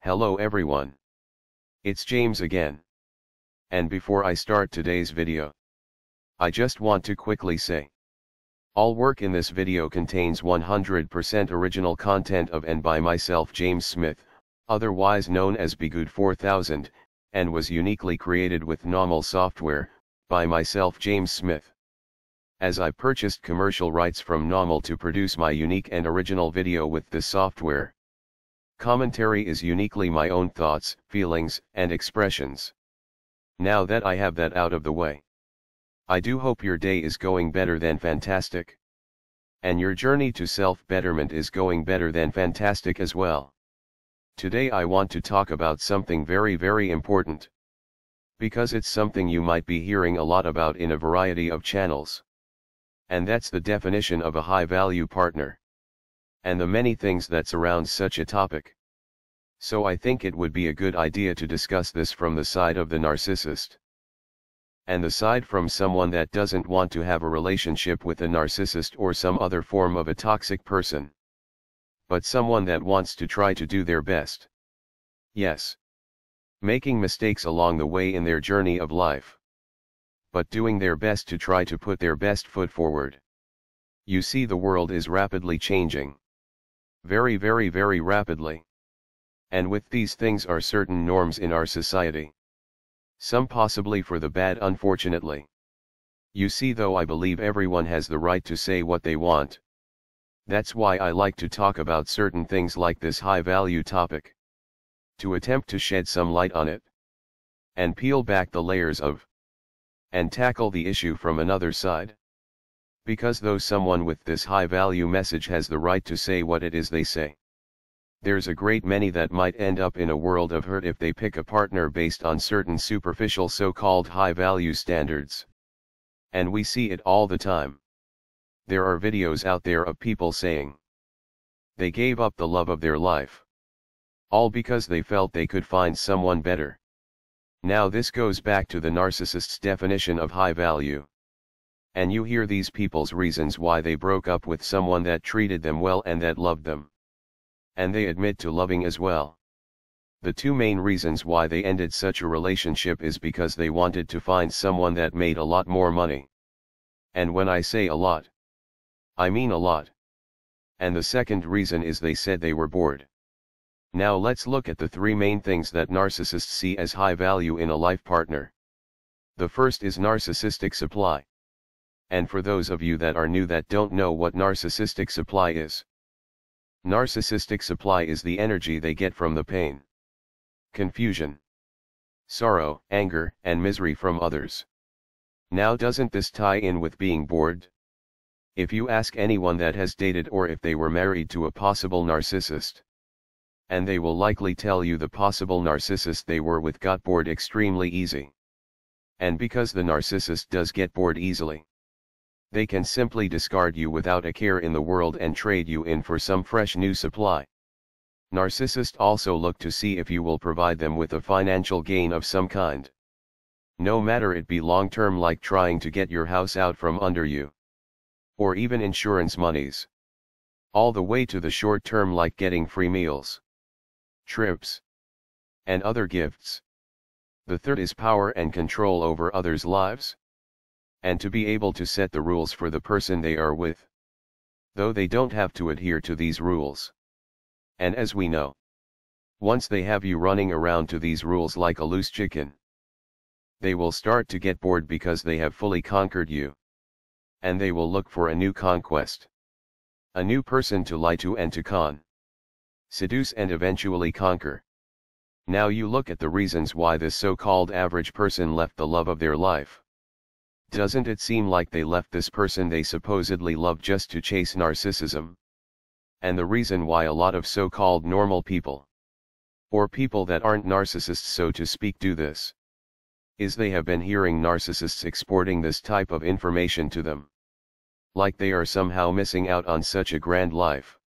Hello everyone. It's James again. And before I start today's video, I just want to quickly say, all work in this video contains 100% original content of and by myself James Smith, otherwise known as Bgood 4000, and was uniquely created with NAWMAL software, by myself James Smith. As I purchased commercial rights from NAWMAL to produce my unique and original video with this software. Commentary is uniquely my own thoughts, feelings, and expressions. Now that I have that out of the way, I do hope your day is going better than fantastic. And your journey to self-betterment is going better than fantastic as well. Today I want to talk about something very important. Because it's something you might be hearing a lot about in a variety of channels. And that's the definition of a high-value partner. And the many things that surround such a topic. So I think it would be a good idea to discuss this from the side of the narcissist. And the side from someone that doesn't want to have a relationship with a narcissist or some other form of a toxic person. But someone that wants to try to do their best. Yes. Making mistakes along the way in their journey of life. But doing their best to try to put their best foot forward. You see, the world is rapidly changing. Very rapidly. And with these things are certain norms in our society. Some possibly for the bad, unfortunately. You see, though, I believe everyone has the right to say what they want. That's why I like to talk about certain things like this high-value topic. To attempt to shed some light on it. And peel back the layers of. And tackle the issue from another side. Because though someone with this high-value message has the right to say what it is they say, there's a great many that might end up in a world of hurt if they pick a partner based on certain superficial so-called high-value standards. And we see it all the time. There are videos out there of people saying they gave up the love of their life. All because they felt they could find someone better. Now this goes back to the narcissist's definition of high value. And you hear these people's reasons why they broke up with someone that treated them well and that loved them. And they admit to loving as well. The two main reasons why they ended such a relationship is because they wanted to find someone that made a lot more money. And when I say a lot, I mean a lot. And the second reason is they said they were bored. Now let's look at the three main things that narcissists see as high value in a life partner. The first is narcissistic supply. And for those of you that are new that don't know what narcissistic supply is. Narcissistic supply is the energy they get from the pain, confusion, sorrow, anger, and misery from others. Now doesn't this tie in with being bored? If you ask anyone that has dated or if they were married to a possible narcissist, and they will likely tell you the possible narcissist they were with got bored extremely easy. And because the narcissist does get bored easily, they can simply discard you without a care in the world and trade you in for some fresh new supply. Narcissists also look to see if you will provide them with a financial gain of some kind. No matter it be long-term like trying to get your house out from under you. Or even insurance monies. All the way to the short-term like getting free meals, trips, and other gifts. The third is power and control over others' lives. And to be able to set the rules for the person they are with. Though they don't have to adhere to these rules. And as we know, once they have you running around to these rules like a loose chicken, they will start to get bored because they have fully conquered you. And they will look for a new conquest. A new person to lie to and to con. Seduce and eventually conquer. Now you look at the reasons why this so-called average person left the love of their life. Doesn't it seem like they left this person they supposedly love just to chase narcissism? And the reason why a lot of so-called normal people, or people that aren't narcissists so to speak, do this, is they have been hearing narcissists exporting this type of information to them. Like they are somehow missing out on such a grand life.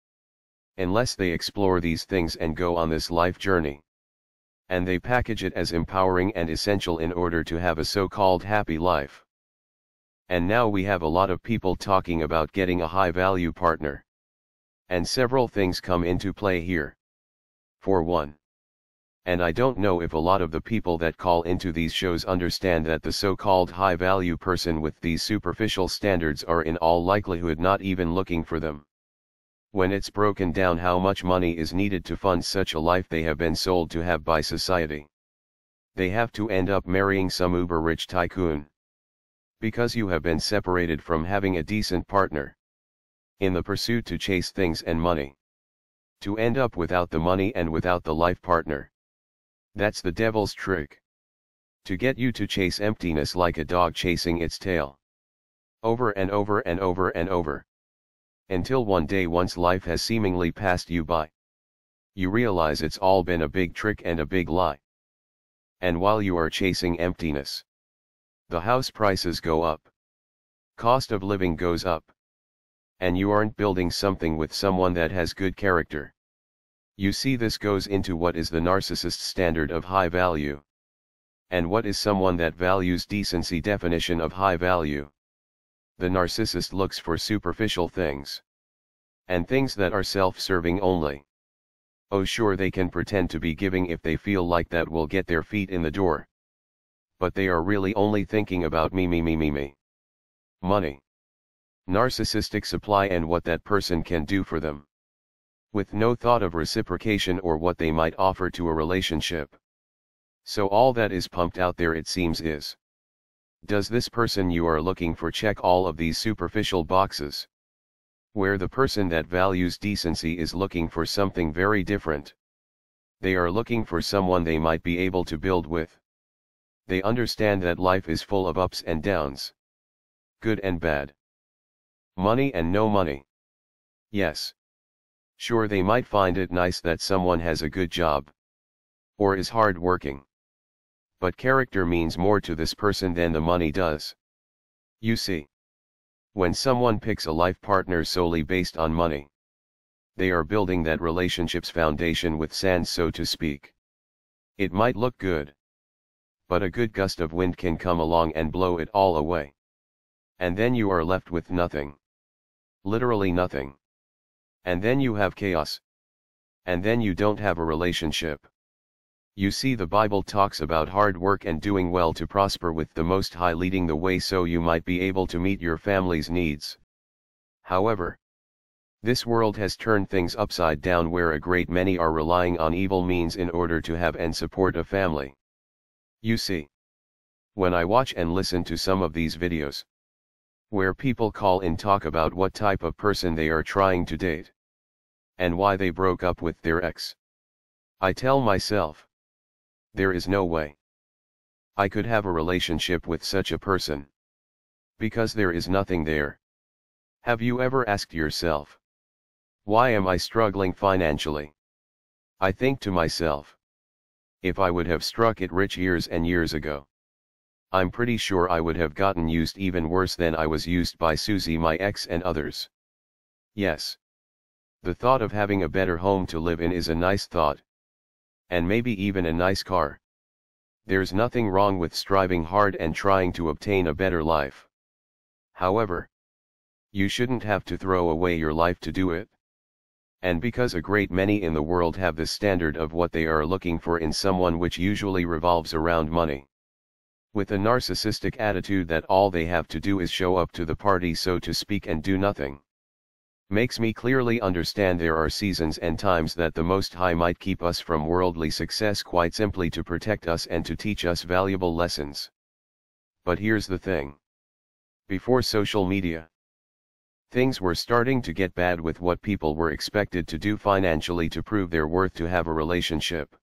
Unless they explore these things and go on this life journey. And they package it as empowering and essential in order to have a so-called happy life. And now we have a lot of people talking about getting a high-value partner. And several things come into play here. For one, And I don't know if a lot of the people that call into these shows understand that the so-called high-value person with these superficial standards are in all likelihood not even looking for them. When it's broken down how much money is needed to fund such a life they have been sold to have by society, they have to end up marrying some uber-rich tycoon. Because you have been separated from having a decent partner. In the pursuit to chase things and money. To end up without the money and without the life partner. That's the devil's trick. To get you to chase emptiness like a dog chasing its tail. Over and over and over and over. Until one day, once life has seemingly passed you by, you realize it's all been a big trick and a big lie. And while you are chasing emptiness, the house prices go up. Cost of living goes up. And you aren't building something with someone that has good character. You see, this goes into what is the narcissist standard of high value. And what is someone that values decency definition of high value. The narcissist looks for superficial things. And things that are self-serving only. Oh sure, they can pretend to be giving if they feel like that will get their feet in the door. But they are really only thinking about me. Money. Narcissistic supply and what that person can do for them. With no thought of reciprocation or what they might offer to a relationship. So all that is pumped out there, it seems, is: does this person you are looking for check all of these superficial boxes? Where the person that values decency is looking for something very different. They are looking for someone they might be able to build with. They understand that life is full of ups and downs. Good and bad. Money and no money. Yes. Sure, they might find it nice that someone has a good job. Or is hard working. But character means more to this person than the money does. You see. When someone picks a life partner solely based on money, they are building that relationship's foundation with sand, so to speak. It might look good. But a good gust of wind can come along and blow it all away. And then you are left with nothing. Literally nothing. And then you have chaos. And then you don't have a relationship. You see, the Bible talks about hard work and doing well to prosper, with the Most High leading the way so you might be able to meet your family's needs. However, this world has turned things upside down, where a great many are relying on evil means in order to have and support a family. You see, when I watch and listen to some of these videos, where people call in, talk about what type of person they are trying to date, and why they broke up with their ex, I tell myself, there is no way I could have a relationship with such a person. Because there is nothing there. Have you ever asked yourself, why am I struggling financially? I think to myself, if I would have struck it rich years and years ago, I'm pretty sure I would have gotten used even worse than I was used by Susie, my ex, and others. Yes. The thought of having a better home to live in is a nice thought. And maybe even a nice car. There's nothing wrong with striving hard and trying to obtain a better life. However, you shouldn't have to throw away your life to do it. And because a great many in the world have the standard of what they are looking for in someone, which usually revolves around money. With a narcissistic attitude that all they have to do is show up to the party, so to speak, and do nothing. Makes me clearly understand there are seasons and times that the Most High might keep us from worldly success, quite simply to protect us and to teach us valuable lessons. But here's the thing. Before social media, things were starting to get bad with what people were expected to do financially to prove their worth to have a relationship.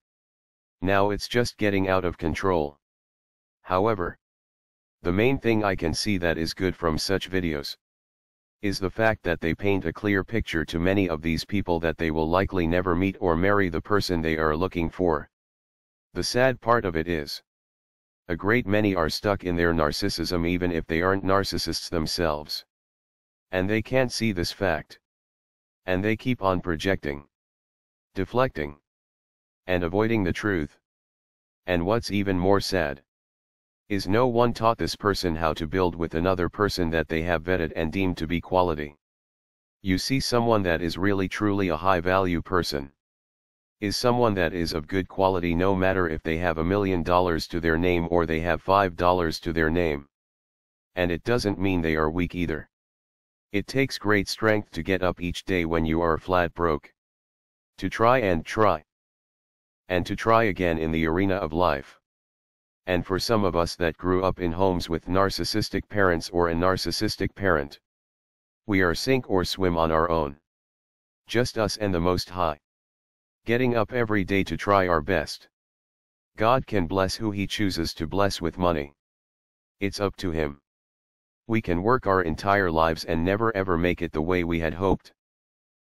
Now it's just getting out of control. However, the main thing I can see that is good from such videos is the fact that they paint a clear picture to many of these people that they will likely never meet or marry the person they are looking for. The sad part of it is, a great many are stuck in their narcissism even if they aren't narcissists themselves. And they can't see this fact. And they keep on projecting, deflecting, and avoiding the truth. And what's even more sad is no one taught this person how to build with another person that they have vetted and deemed to be quality. You see, someone that is really truly a high value person, is someone that is of good quality, no matter if they have $1 million to their name or they have $5 to their name. And it doesn't mean they are weak either. It takes great strength to get up each day when you are flat broke. To try. And to try again in the arena of life. And for some of us that grew up in homes with narcissistic parents or a narcissistic parent, we are sink or swim on our own. Just us and the Most High. Getting up every day to try our best. God can bless who He chooses to bless with money. It's up to Him. We can work our entire lives and never ever make it the way we had hoped.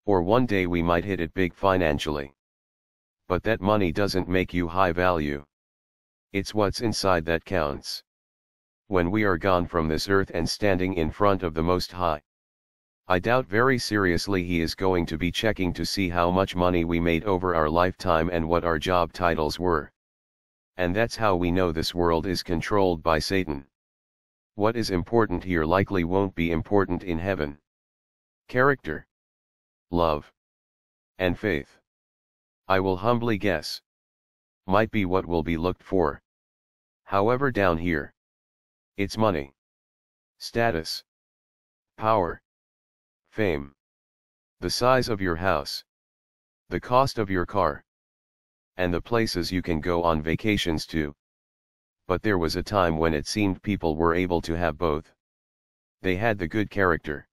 Or one day we might hit it big financially. But that money doesn't make you high value. It's what's inside that counts. When we are gone from this earth and standing in front of the Most High, I doubt very seriously He is going to be checking to see how much money we made over our lifetime and what our job titles were. And that's how we know this world is controlled by Satan. What is important here likely won't be important in heaven. Character, love, and faith, I will humbly guess, might be what will be looked for. However, down here, it's money, status, power, fame, the size of your house, the cost of your car, and the places you can go on vacations to. But there was a time when it seemed people were able to have both. They had the good character.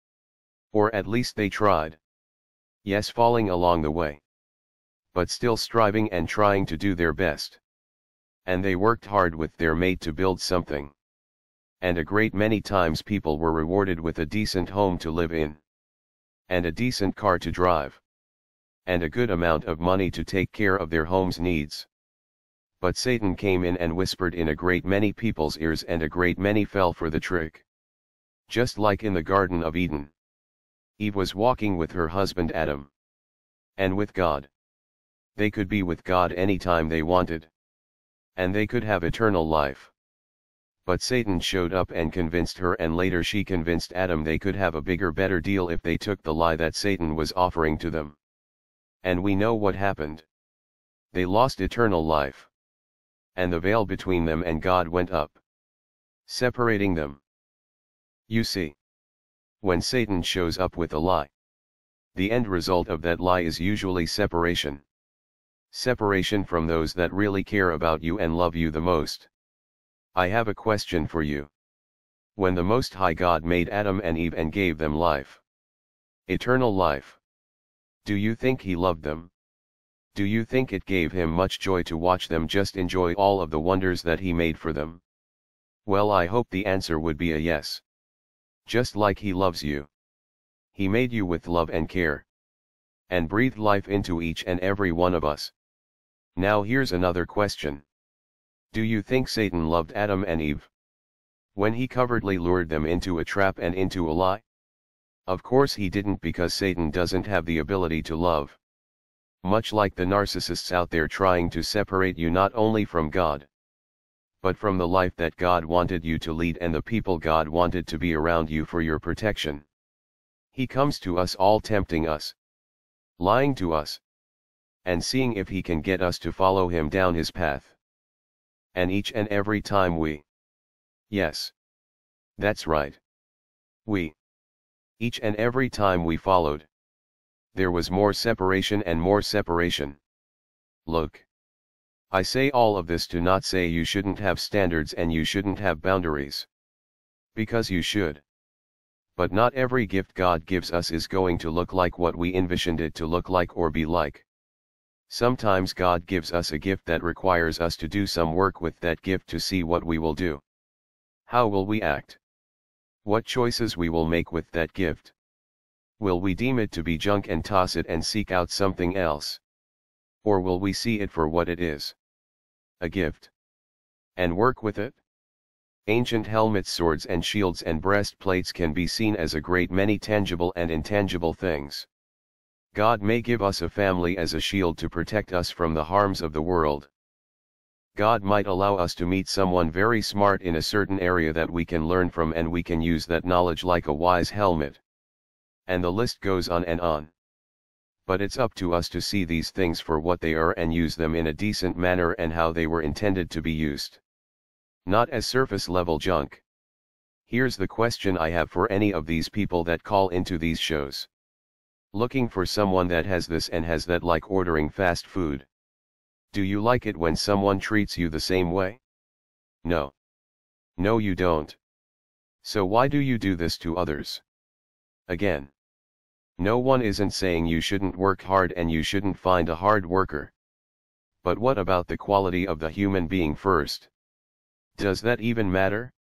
Or at least they tried. Yes, falling along the way. But still striving and trying to do their best. And they worked hard with their mate to build something. And a great many times people were rewarded with a decent home to live in. And a decent car to drive. And a good amount of money to take care of their home's needs. But Satan came in and whispered in a great many people's ears, and a great many fell for the trick. Just like in the Garden of Eden. Eve was walking with her husband Adam. And with God. They could be with God anytime they wanted. And they could have eternal life. But Satan showed up and convinced her, and later she convinced Adam they could have a bigger, better deal if they took the lie that Satan was offering to them. And we know what happened. They lost eternal life. And the veil between them and God went up, separating them. You see, when Satan shows up with a lie, the end result of that lie is usually separation. Separation from those that really care about you and love you the most. I have a question for you. When the Most High God made Adam and Eve and gave them life, eternal life, do you think He loved them? Do you think it gave Him much joy to watch them just enjoy all of the wonders that He made for them? Well, I hope the answer would be a yes. Just like He loves you. He made you with love and care. And breathed life into each and every one of us. Now here's another question. Do you think Satan loved Adam and Eve when he covertly lured them into a trap and into a lie? Of course he didn't, because Satan doesn't have the ability to love. Much like the narcissists out there trying to separate you not only from God, but from the life that God wanted you to lead and the people God wanted to be around you for your protection. He comes to us all, tempting us, lying to us, and seeing if he can get us to follow him down his path. And each and every time yes, that's right, each and every time we followed, there was more separation and more separation. Look. I say all of this to not say you shouldn't have standards and you shouldn't have boundaries. Because you should. But not every gift God gives us is going to look like what we envisioned it to look like or be like. Sometimes God gives us a gift that requires us to do some work with that gift to see what we will do. How will we act? What choices we will make with that gift? Will we deem it to be junk and toss it and seek out something else? Or will we see it for what it is? A gift. And work with it? Ancient helmets, swords and shields and breastplates can be seen as a great many tangible and intangible things. God may give us a family as a shield to protect us from the harms of the world. God might allow us to meet someone very smart in a certain area that we can learn from, and we can use that knowledge like a wise helmet. And the list goes on and on. But it's up to us to see these things for what they are and use them in a decent manner and how they were intended to be used. Not as surface level junk. Here's the question I have for any of these people that call into these shows. Looking for someone that has this and has that, like ordering fast food. Do you like it when someone treats you the same way? No. No, you don't. So why do you do this to others? Again. No one isn't saying you shouldn't work hard and you shouldn't find a hard worker. But what about the quality of the human being first? Does that even matter?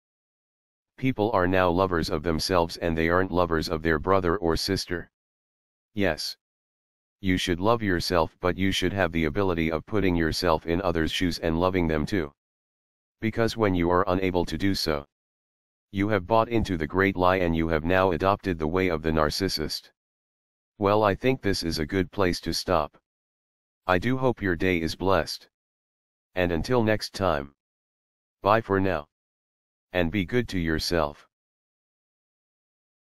People are now lovers of themselves and they aren't lovers of their brother or sister. Yes. You should love yourself, but you should have the ability of putting yourself in others' shoes and loving them too. Because when you are unable to do so, you have bought into the great lie and you have now adopted the way of the narcissist. Well, I think this is a good place to stop. I do hope your day is blessed. And until next time. Bye for now. And be good to yourself.